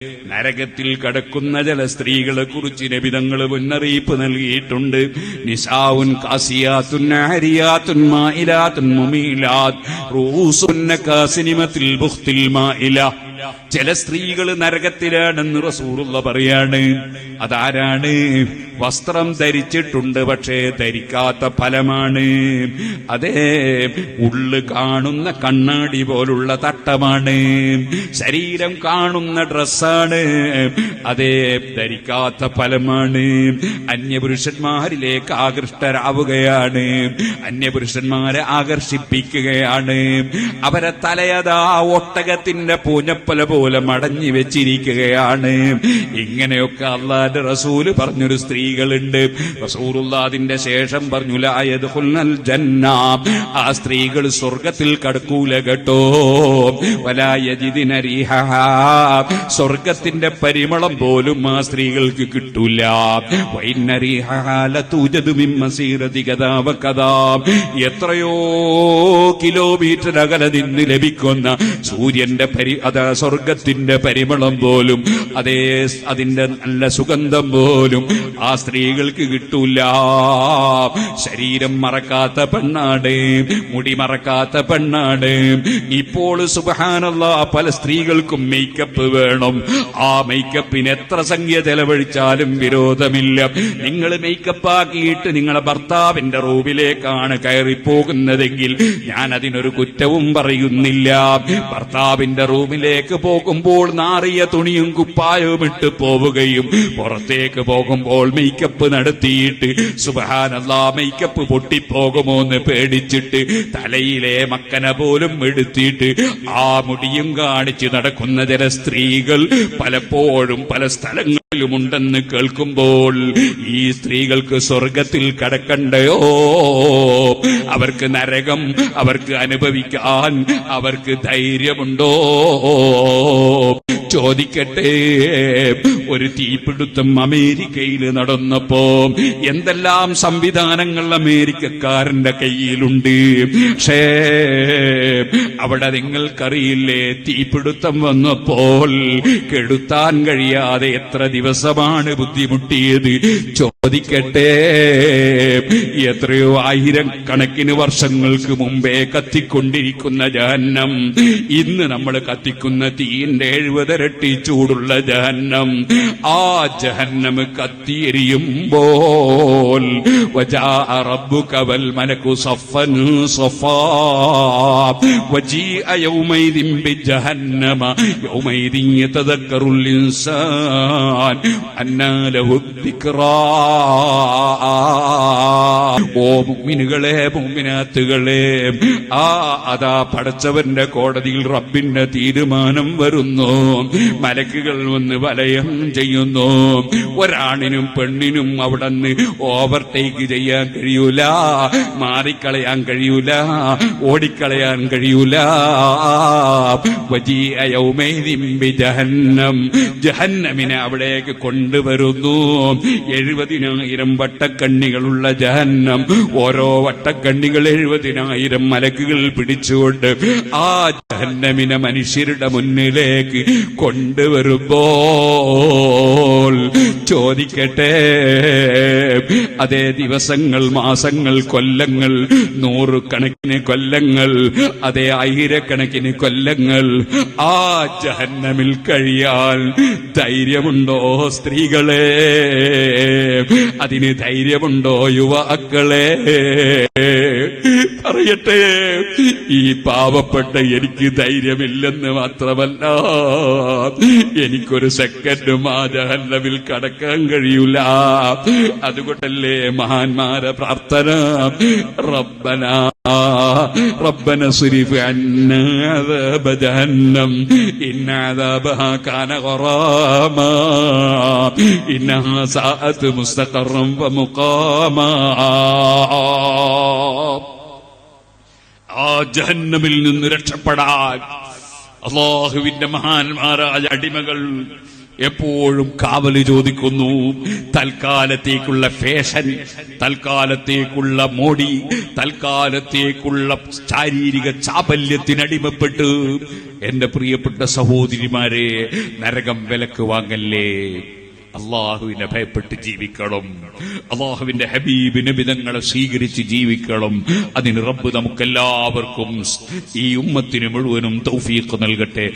നരകത്തിൽ കടക്കുന്ന ചില സ്ത്രീകളെ കുറിച്ച് നബി തങ്ങൾ മുന്നറിയിപ്പ് നൽകിയിട്ടുണ്ട്. നിസാഉൻ കാസിയാത്തുൻ ആരിയാത്തുൻ മായിലാത്തുൻ മുമീലാത്ത് റൂസുന്ന കാസിനിമത്തിൽ ബുഖ്തിൽ മായില. ചില സ്ത്രീകൾ നരകത്തിലാണെന്ന് റസൂലുള്ള പറയാണ്. അതാരാണ്? വസ്ത്രം ധരിച്ചിട്ടുണ്ട് പക്ഷേ ധരിക്കാത്ത ഫലമാണ്. അതേ, ഉള്ളു കാണുന്ന കണ്ണാടി പോലുള്ള തട്ടമാണ്, ശരീരം കാണുന്ന ഡ്രസ്സാണ്, അതേ ധരിക്കാത്ത ഫലമാണ്. അന്യപുരുഷന്മാരിലേക്ക് ആകൃഷ്ടരാവുകയാണ്, അന്യപുരുഷന്മാരെ ആകർഷിപ്പിക്കുകയാണ്. അവരെ തലയതാ ഒട്ടകത്തിന്റെ പൂഞ്ഞപ്പല പോലെ മടഞ്ഞു വെച്ചിരിക്കുകയാണ്. ഇങ്ങനെയൊക്കെ അല്ലാഹുവിന്റെ റസൂല് പറഞ്ഞൊരു സ്ത്രീകളുണ്ട്. റസൂലുള്ളാഹിന്റെ ശേഷം പറഞ്ഞു ലാ യദ്ഖുൽനൽ ജന്ന, ആ സ്ത്രീകൾ സ്വർഗ്ഗത്തിൽ കടക്കൂല കേട്ടോ. വലാ യജിദിന റീഹഹാ, സ്വർഗ്ഗത്തിന്റെ പരിമളം പോലും ആ സ്ത്രീകൾക്ക് കിട്ടൂല. വഇന്ന റീഹഹാ ലതൂജദു മിൻ മസീറതി കദാ വകദാ, എത്രയോ കിലോമീറ്റർ അകലെ നിന്ന് ലഭിക്കുന്ന സൂര്യന്റെ സ്വർഗത്തിന്റെ പരിമളം പോലും, അതേ അതിന്റെ നല്ല സുഗന്ധം പോലും ആ സ്ത്രീകൾക്ക് കിട്ടൂല. ശരീരം മറക്കാത്ത പെണ്ണാട്, മുടി മറക്കാത്ത പെണ്ണാട്. ഇപ്പോൾ സുബ്ഹാനല്ലാഹ് പല സ്ത്രീകൾക്കും മേക്കപ്പ് വേണം. ആ മേക്കപ്പിന് എത്ര സംഖ്യ ചെലവഴിച്ചാലും വിരോധമില്ല. നിങ്ങൾ മേക്കപ്പ് ആക്കിയിട്ട് നിങ്ങളെ ഭർത്താവിന്റെ റൂമിലേക്കാണ് കയറിപ്പോകുന്നതെങ്കിൽ ഞാൻ അതിനൊരു കുറ്റവും പറയുന്നില്ല. ഭർത്താവിന്റെ റൂമിലേക്ക് പോകുമ്പോൾ നാറിയ തുണിയും കുപ്പായവും ഇട്ട് പോവുകയും പുറത്തേക്ക് പോകുമ്പോൾ മേക്കപ്പ് നടത്തിയിട്ട് സുബ്ഹാനല്ലാഹ് മേക്കപ്പ് പൊട്ടിപ്പോകുമോ എന്ന് പേടിച്ചിട്ട് തലയിലെ മക്കന പോലും എടുത്തിട്ട് ആ മുടിയും കാണിച്ച് നടക്കുന്ന ചില സ്ത്രീകൾ പലപ്പോഴും പല സ്ഥലങ്ങളിലുമുണ്ടെന്ന് കേൾക്കുമ്പോൾ ഈ സ്ത്രീകൾക്ക് സ്വർഗത്തിൽ കടക്കണ്ടയോ? അവർക്ക് നരകം അവർക്ക് അനുഭവിക്കാൻ അവർക്ക് ധൈര്യമുണ്ടോ? ചോദിക്കട്ടെ, ഒരു തീപിടുത്തം അമേരിക്കയിൽ നടന്നപ്പോ എന്തെല്ലാം സംവിധാനങ്ങൾ അമേരിക്കക്കാരന്റെ കയ്യിലുണ്ട്. പക്ഷേ അവിടെ നിങ്ങൾക്കറിയില്ലേ, തീപിടുത്തം വന്നപ്പോൾ കെടുത്താൻ കഴിയാതെ എത്ര ദിവസമാണ് ബുദ്ധിമുട്ടിയത്. ചോദിക്കട്ടെ, എത്രയോ ആയിരക്കണക്കിന് വർഷങ്ങൾക്ക് മുമ്പേ കത്തിക്കൊണ്ടിരിക്കുന്ന ജഹന്നം, ഇന്ന് നമ്മൾ കത്തിക്കുന്ന തീന്റെ 70 ഇരട്ടി ചൂടുള്ള ജഹന്നം, ആ ജഹന്നം കത്തിയെരിയുമ്പോൾ വജാഅ റബ്ബുക വൽ മലകു സഫൻ സഫാ വജീഅ യൗമൈദിൻ ബിജഹന്നമ യൗമൈദിൻ യതദക്കറുൽ ഇൻസാൻ അന്നാ ലഹു ദിക്റാ. ഓ മുഅ്മിനുകളെ, മുഅ്മിനാത്തുകളെ, അതാ പടച്ചവന്റെ കോടതിയിൽ റബ്ബിന്റെ തീരുമാനം വരുന്നു. മലക്കുകൾ വന്ന് വലയം ചെയ്യുന്നു. ഒരാണിനും പെണ്ണിനും അവിടെ നിന്ന് ഓവർടേക്ക് ചെയ്യാൻ കഴിയൂല, മാറിക്കളയാൻ കഴിയൂല, ഓടിക്കളയാൻ കഴിയൂല. വജീഅ യൗമൈദിൻ ബിജഹന്നം, ജഹന്നമിനെ അവിടേക്ക് കൊണ്ടുവരുന്നു. 70,000 വട്ടക്കണ്ണികളുള്ള ജഹന്നം, ഓരോ വട്ടക്കണ്ണികൾ 70,000 മലക്കുകൾ പിടിച്ചുകൊണ്ട് ആ ജഹന്നമിനെ മനുഷ്യരുടെ മുന്നിലേക്ക് കൊണ്ടുവരുമ്പോൾ ചോദിക്കട്ടെ, അതേ ദിവസങ്ങൾ, മാസങ്ങൾ, കൊല്ലങ്ങൾ, 100 കണക്കിന് കൊല്ലങ്ങൾ, അതേ 1000 കൊല്ലങ്ങൾ ആ ജഹന്നമിൽ കഴിയാൻ ധൈര്യമുണ്ടോ സ്ത്രീകളെ? അതിന് ധൈര്യമുണ്ടോ യുവാക്കളെ? പറയട്ടെ, ഈ പാവപ്പെട്ട എനിക്ക് ധൈര്യമില്ലെന്ന് മാത്രമല്ല, എനിക്കൊരു സെക്കൻഡും ആ ജഹന്നമിൽ കടക്കാൻ കഴിയൂല. അതുകൊണ്ടല്ലേ മഹാന്മാരെ പ്രാർത്ഥന, റബ്ബന സ്രിഫ് അന്നാ അദാബ ജഹന്നം ഇന്ന അദാബഹാ കാന ഗറാമാ ഇന്നഹാ സാഅത് മുസ്തഖറൻ വ മുഖാമാ. ആ ജഹന്നമിൽ നിന്ന് രക്ഷപ്പെടാൻ അല്ലാഹുവിന്റെ മഹാന്മാരായ അടിമകൾ എപ്പോഴും കാവല് ചോദിക്കുന്നു. തൽക്കാലത്തേക്കുള്ള ഫാഷൻ, തൽക്കാലത്തേക്കുള്ള മോടി, തൽക്കാലത്തേക്കുള്ള ശാരീരിക ചാപല്യത്തിനടിമപ്പെട്ട് എന്റെ പ്രിയപ്പെട്ട സഹോദരിമാരെ നരകം വിലക്ക് വാങ്ങല്ലേ. അള്ളാഹുവിനെ ഭയപ്പെട്ട് ജീവിക്കണം. അള്ളാഹുവിന്റെ ഹബീബ് നബിതങ്ങളെ സ്വീകരിച്ച് ജീവിക്കണം. അതിന് റബ്ബ് നമുക്കെല്ലാവർക്കും ഈ ഉമ്മത്തിന് മുഴുവനും തൗഫീഖ് നൽകട്ടെ.